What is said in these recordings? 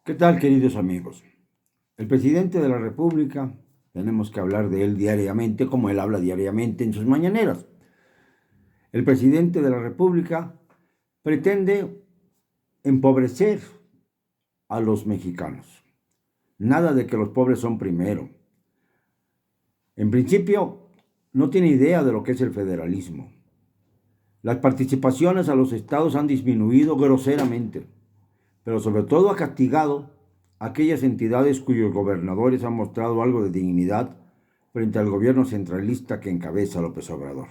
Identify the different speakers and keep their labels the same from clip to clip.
Speaker 1: ¿Qué tal, queridos amigos? El presidente de la República, tenemos que hablar de él diariamente, como él habla diariamente en sus mañaneras. El presidente de la República pretende empobrecer a los mexicanos. Nada de que los pobres son primero. En principio, no tiene idea de lo que es el federalismo. Las participaciones a los estados han disminuido groseramente, pero sobre todo ha castigado a aquellas entidades cuyos gobernadores han mostrado algo de dignidad frente al gobierno centralista que encabeza López Obrador.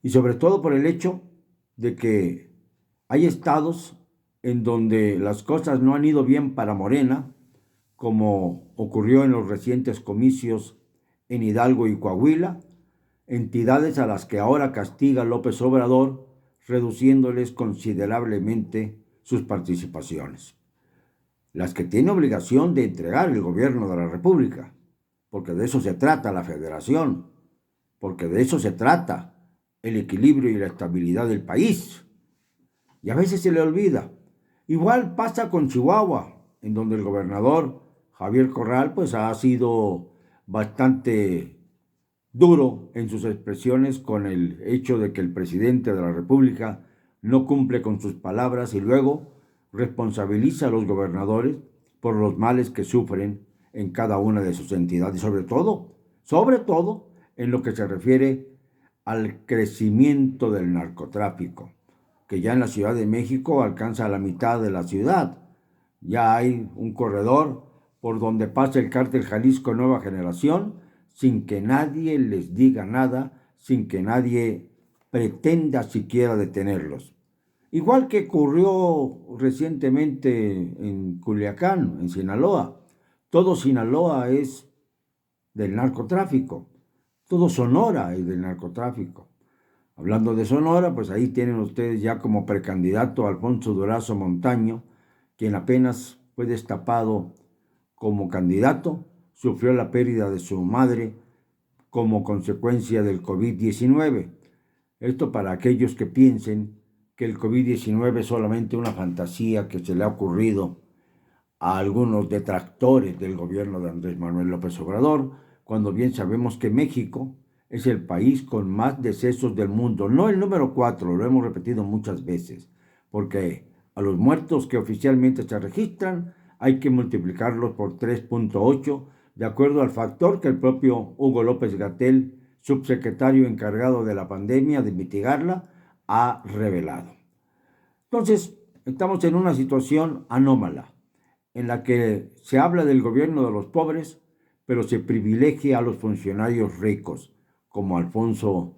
Speaker 1: Y sobre todo por el hecho de que hay estados en donde las cosas no han ido bien para Morena, como ocurrió en los recientes comicios en Hidalgo y Coahuila, entidades a las que ahora castiga López Obrador, reduciéndoles considerablemente sus participaciones, las que tiene obligación de entregar el gobierno de la República, porque de eso se trata la federación, porque de eso se trata el equilibrio y la estabilidad del país. Y a veces se le olvida. Igual pasa con Chihuahua, en donde el gobernador Javier Corral pues ha sido bastante duro en sus expresiones con el hecho de que el presidente de la República no cumple con sus palabras y luego responsabiliza a los gobernadores por los males que sufren en cada una de sus entidades, sobre todo en lo que se refiere al crecimiento del narcotráfico, que ya en la Ciudad de México alcanza la mitad de la ciudad. Ya hay un corredor por donde pasa el cártel Jalisco Nueva Generación, sin que nadie les diga nada, sin que nadie pretenda siquiera detenerlos. Igual que ocurrió recientemente en Culiacán, en Sinaloa. Todo Sinaloa es del narcotráfico, todo Sonora es del narcotráfico. Hablando de Sonora, pues ahí tienen ustedes ya como precandidato a Alfonso Durazo Montaño, quien apenas fue destapado como candidato, sufrió la pérdida de su madre como consecuencia del COVID-19. Esto para aquellos que piensen que el COVID-19 es solamente una fantasía que se le ha ocurrido a algunos detractores del gobierno de Andrés Manuel López Obrador, cuando bien sabemos que México es el país con más decesos del mundo, no el número 4, lo hemos repetido muchas veces, porque a los muertos que oficialmente se registran hay que multiplicarlos por 3.8, de acuerdo al factor que el propio Hugo López-Gatell, subsecretario encargado de la pandemia, de mitigarla, ha revelado. Entonces, estamos en una situación anómala, en la que se habla del gobierno de los pobres, pero se privilegia a los funcionarios ricos, como Alfonso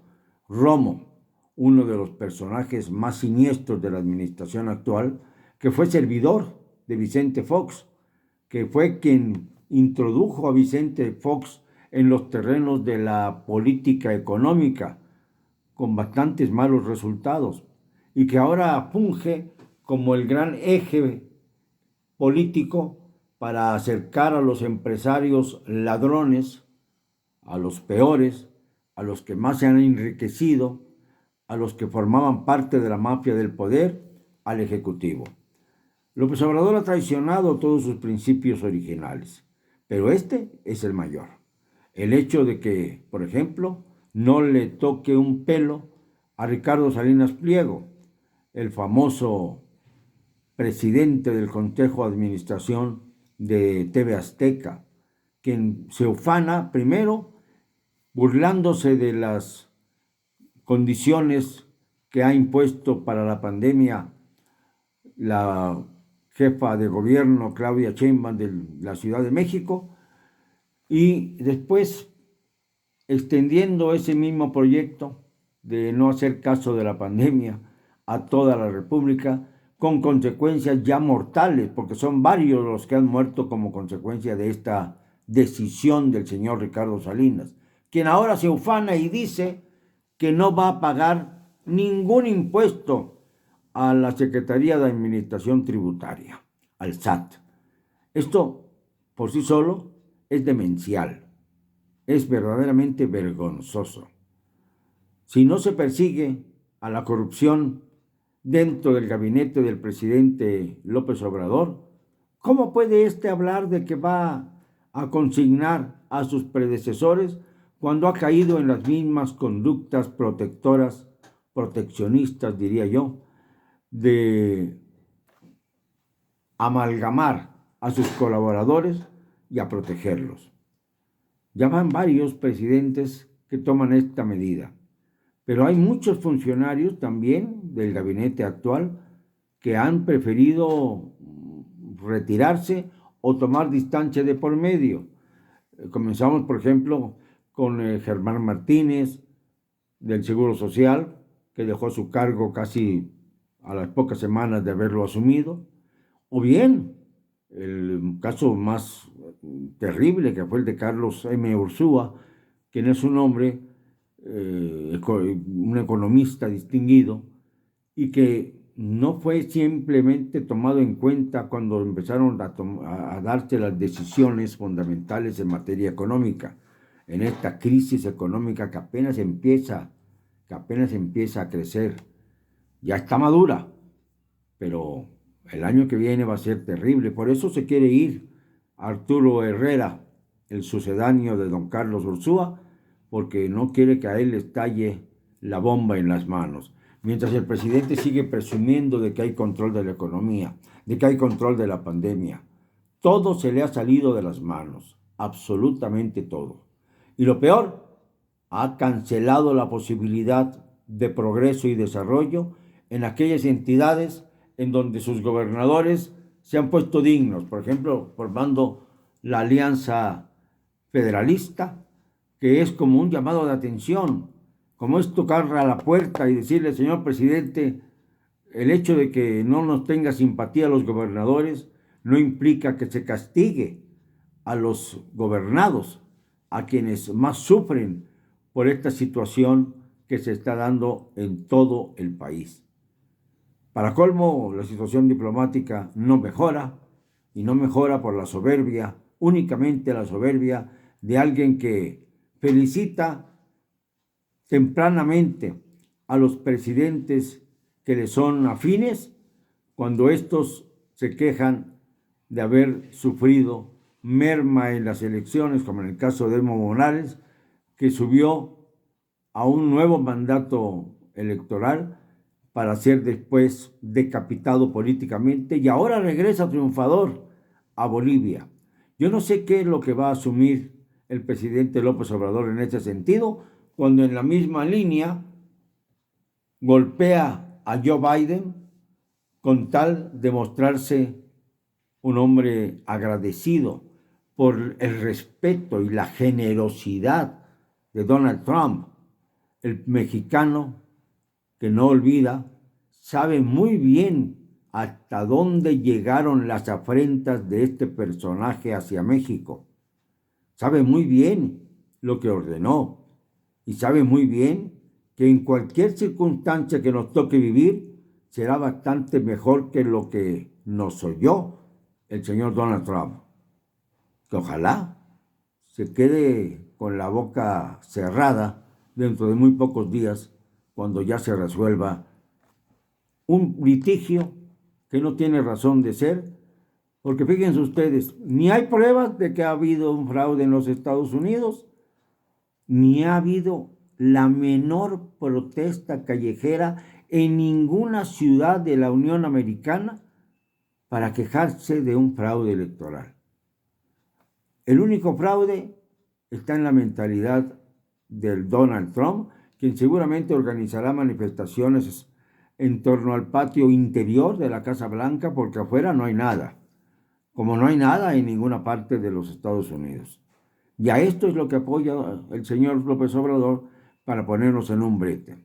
Speaker 1: Romo, uno de los personajes más siniestros de la administración actual, que fue servidor de Vicente Fox, que fue quien introdujo a Vicente Fox en los terrenos de la política económica, con bastantes malos resultados, y que ahora funge como el gran eje político para acercar a los empresarios ladrones, a los peores, a los que más se han enriquecido, a los que formaban parte de la mafia del poder, al Ejecutivo. López Obrador ha traicionado todos sus principios originales, pero este es el mayor. El hecho de que, por ejemplo, no le toque un pelo a Ricardo Salinas Pliego, el famoso presidente del Consejo de Administración de TV Azteca, quien se ufana primero burlándose de las condiciones que ha impuesto para la pandemia la jefa de gobierno Claudia Sheinbaum de la Ciudad de México, y después extendiendo ese mismo proyecto de no hacer caso de la pandemia a toda la República, con consecuencias ya mortales, porque son varios los que han muerto como consecuencia de esta decisión del señor Ricardo Salinas, quien ahora se ufana y dice que no va a pagar ningún impuesto a la Secretaría de Administración Tributaria, al SAT. Esto por sí solo es demencial, es verdaderamente vergonzoso. Si no se persigue a la corrupción dentro del gabinete del presidente López Obrador, ¿Cómo puede hablar de que va a consignar a sus predecesores cuando ha caído en las mismas conductas proteccionistas, diría yo, de amalgamar a sus colaboradores y a protegerlos? Ya van varios presidentes que toman esta medida, pero hay muchos funcionarios también del gabinete actual que han preferido retirarse o tomar distancia de por medio. Comenzamos, por ejemplo, con Germán Martínez del Seguro Social, que dejó su cargo casi a las pocas semanas de haberlo asumido, o bien el caso más terrible, que fue el de Carlos M. Ursúa, quien es un hombre, un economista distinguido, y que no fue simplemente tomado en cuenta cuando empezaron a darse las decisiones fundamentales en materia económica, en esta crisis económica que apenas empieza a crecer. Ya está madura, pero el año que viene va a ser terrible. Por eso se quiere ir Arturo Herrera, el sucedáneo de don Carlos Ursúa, porque no quiere que a él le estalle la bomba en las manos. Mientras el presidente sigue presumiendo de que hay control de la economía, de que hay control de la pandemia, todo se le ha salido de las manos, absolutamente todo. Y lo peor, ha cancelado la posibilidad de progreso y desarrollo en aquellas entidades en donde sus gobernadores se han puesto dignos, por ejemplo, formando la Alianza Federalista, que es como un llamado de atención, como es tocar a la puerta y decirle: señor presidente, el hecho de que no nos tenga simpatía a los gobernadores no implica que se castigue a los gobernados, a quienes más sufren por esta situación que se está dando en todo el país. Para colmo, la situación diplomática no mejora, y no mejora por la soberbia, únicamente la soberbia de alguien que felicita tempranamente a los presidentes que le son afines cuando estos se quejan de haber sufrido merma en las elecciones, como en el caso de Evo Morales, que subió a un nuevo mandato electoral para ser después decapitado políticamente y ahora regresa triunfador a Bolivia. Yo no sé qué es lo que va a asumir el presidente López Obrador en ese sentido, cuando en la misma línea golpea a Joe Biden con tal de mostrarse un hombre agradecido por el respeto y la generosidad de Donald Trump. El mexicano que no olvida sabe muy bien hasta dónde llegaron las afrentas de este personaje hacia México. Sabe muy bien lo que ordenó y sabe muy bien que en cualquier circunstancia que nos toque vivir será bastante mejor que lo que nos oyó el señor Donald Trump. Que ojalá se quede con la boca cerrada dentro de muy pocos días, cuando ya se resuelva un litigio que no tiene razón de ser, porque fíjense ustedes, ni hay pruebas de que ha habido un fraude en los Estados Unidos, ni ha habido la menor protesta callejera en ninguna ciudad de la Unión Americana para quejarse de un fraude electoral. El único fraude está en la mentalidad del Donald Trump, quien seguramente organizará manifestaciones en torno al patio interior de la Casa Blanca, porque afuera no hay nada, como no hay nada en ninguna parte de los Estados Unidos. Y a esto es lo que apoya el señor López Obrador para ponernos en un brete.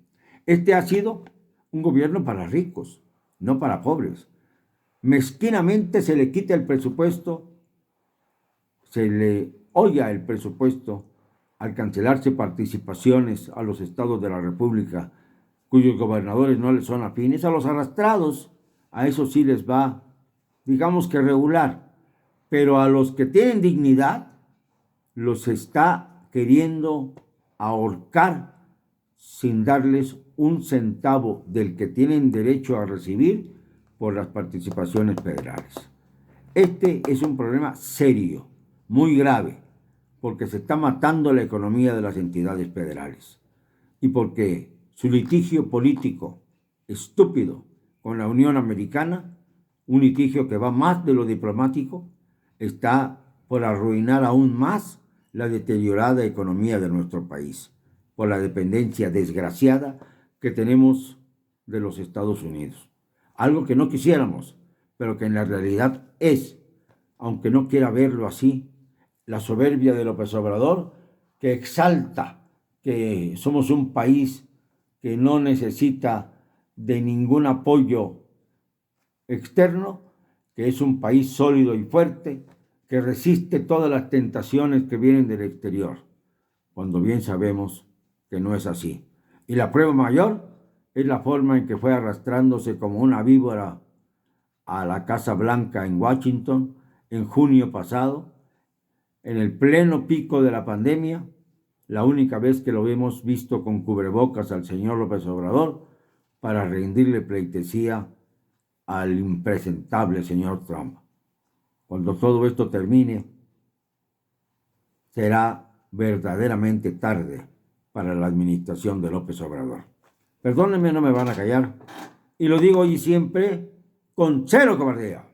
Speaker 1: Este ha sido un gobierno para ricos, no para pobres. Mezquinamente se le quita el presupuesto, se le holla el presupuesto al cancelarse participaciones a los estados de la República cuyos gobernadores no les son afines. A los arrastrados, a eso sí les va, digamos que regular, pero a los que tienen dignidad los está queriendo ahorcar sin darles un centavo del que tienen derecho a recibir por las participaciones federales. Este es un problema serio, muy grave, porque se está matando la economía de las entidades federales y porque su litigio político estúpido con la Unión Americana, un litigio que va más de lo diplomático, está por arruinar aún más la deteriorada economía de nuestro país, por la dependencia desgraciada que tenemos de los Estados Unidos. Algo que no quisiéramos, pero que en la realidad es, aunque no quiera verlo así, la soberbia de López Obrador, que exalta que somos un país que no necesita de ningún apoyo externo, que es un país sólido y fuerte, que resiste todas las tentaciones que vienen del exterior, cuando bien sabemos que no es así. Y la prueba mayor es la forma en que fue arrastrándose como una víbora a la Casa Blanca en Washington en junio pasado, en el pleno pico de la pandemia, la única vez que lo hemos visto con cubrebocas al señor López Obrador para rendirle pleitesía al impresentable señor Trump. Cuando todo esto termine, será verdaderamente tarde para la administración de López Obrador. Perdónenme, no me van a callar. Y lo digo hoy y siempre con cero cobardía.